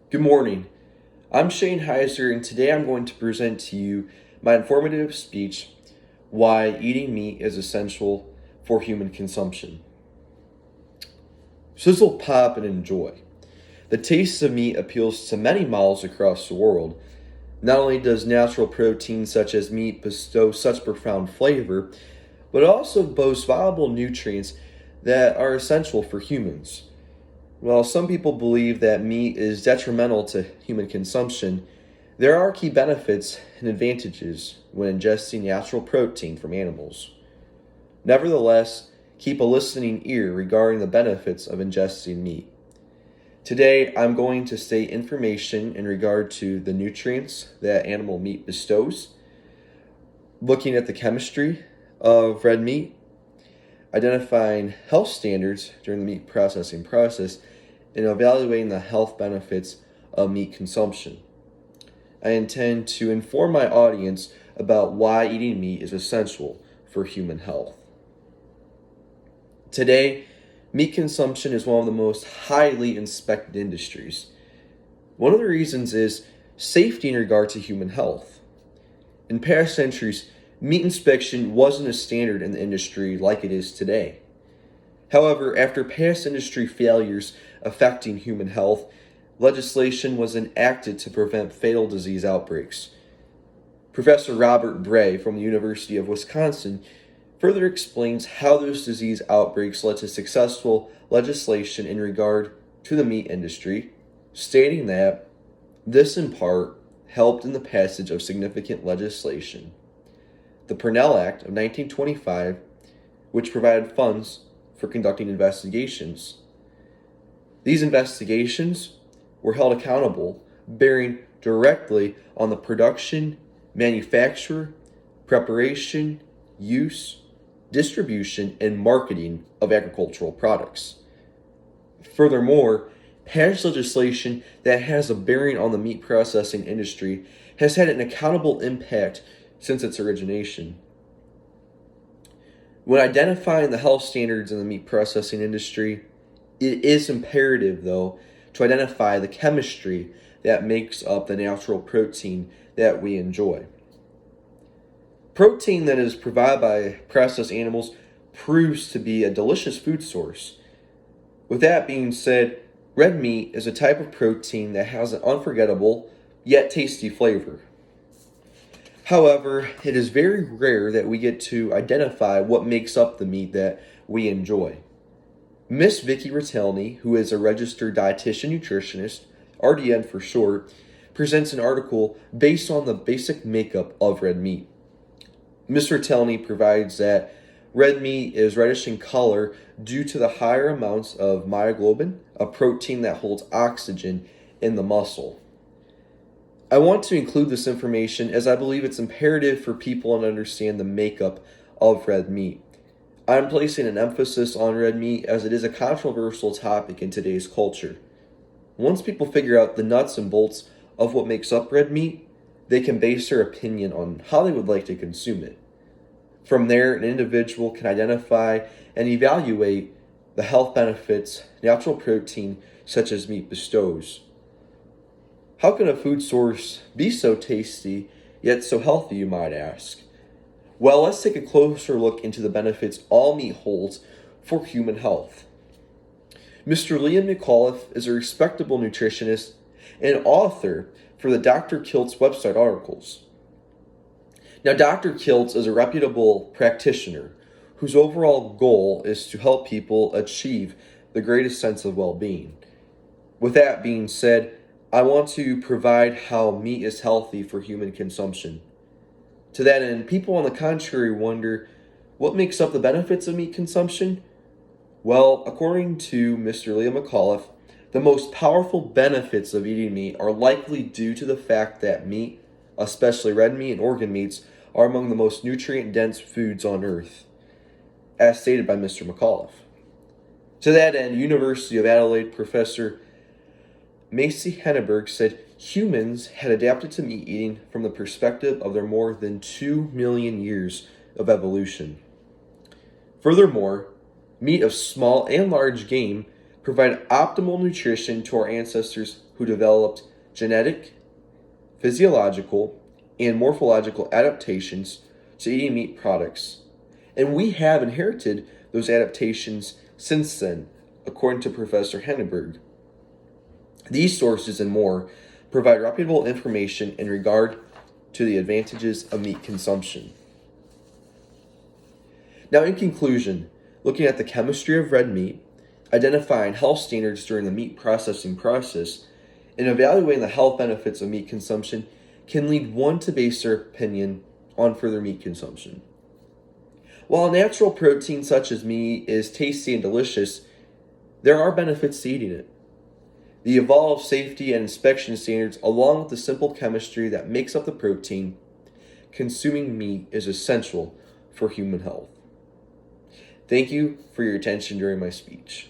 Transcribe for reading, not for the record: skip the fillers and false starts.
Good morning. I'm Shayden Heiser, and today I'm going to present to you my informative speech, Why Eating Meat is Essential for Human Consumption. Sizzle, pop, and enjoy. The taste of meat appeals to many mouths across the world. Not only does natural protein such as meat bestow such profound flavor, but it also boasts valuable nutrients that are essential for humans. While some people believe that meat is detrimental to human consumption, there are key benefits and advantages when ingesting natural protein from animals. Nevertheless, keep a listening ear regarding the benefits of ingesting meat. Today, I'm going to state information in regard to the nutrients that animal meat bestows, looking at the chemistry of red meat, identifying health standards during the meat processing process, and evaluating the health benefits of meat consumption. I intend to inform my audience about why eating meat is essential for human health. Today, meat consumption is one of the most highly inspected industries. One of the reasons is safety in regard to human health. In past centuries, meat inspection wasn't a standard in the industry like it is today. However, after past industry failures affecting human health, legislation was enacted to prevent fatal disease outbreaks. Professor Robert Bray from the University of Wisconsin further explains how those disease outbreaks led to successful legislation in regard to the meat industry, stating that this in part helped in the passage of significant legislation. The Purnell Act of 1925, which provided funds for conducting investigations. These investigations were held accountable, bearing directly on the production, manufacture, preparation, use, distribution, and marketing of agricultural products. Furthermore, past legislation that has a bearing on the meat processing industry has had an accountable impact since its origination. When identifying the health standards in the meat processing industry, it is imperative, though, to identify the chemistry that makes up the natural protein that we enjoy. Protein that is provided by processed animals proves to be a delicious food source. With that being said, red meat is a type of protein that has an unforgettable yet tasty flavor. However, it is very rare that we get to identify what makes up the meat that we enjoy. Miss Vicki Ratelny, who is a registered dietitian nutritionist, RDN for short, presents an article based on the basic makeup of red meat. Miss Ratelny provides that red meat is reddish in color due to the higher amounts of myoglobin, a protein that holds oxygen in the muscle. I want to include this information as I believe it's imperative for people to understand the makeup of red meat. I'm placing an emphasis on red meat as it is a controversial topic in today's culture. Once people figure out the nuts and bolts of what makes up red meat, they can base their opinion on how they would like to consume it. From there, an individual can identify and evaluate the health benefits natural protein such as meat bestows. How can a food source be so tasty yet so healthy, you might ask? Well, let's take a closer look into the benefits all meat holds for human health. Mr. Liam McAuliffe is a respectable nutritionist and author for the Dr. Kilt's website articles. Now, Dr. Kilt is a reputable practitioner whose overall goal is to help people achieve the greatest sense of well-being. With that being said, I want to provide how meat is healthy for human consumption. To that end, people on the contrary wonder, what makes up the benefits of meat consumption? Well, according to Mr. Liam McAuliffe, the most powerful benefits of eating meat are likely due to the fact that meat, especially red meat and organ meats, are among the most nutrient-dense foods on earth, as stated by Mr. McAuliffe. To that end, University of Adelaide Professor Macy Henneberg said humans had adapted to meat eating from the perspective of their more than 2 million years of evolution. Furthermore, meat of small and large game provide optimal nutrition to our ancestors who developed genetic, physiological, and morphological adaptations to eating meat products. And we have inherited those adaptations since then, according to Professor Henneberg. These sources and more provide reputable information in regard to the advantages of meat consumption. Now, in conclusion, looking at the chemistry of red meat, identifying health standards during the meat processing process, and evaluating the health benefits of meat consumption can lead one to base their opinion on further meat consumption. While natural protein such as meat is tasty and delicious, there are benefits to eating it. The evolved safety and inspection standards, along with the simple chemistry that makes up the protein, consuming meat is essential for human health. Thank you for your attention during my speech.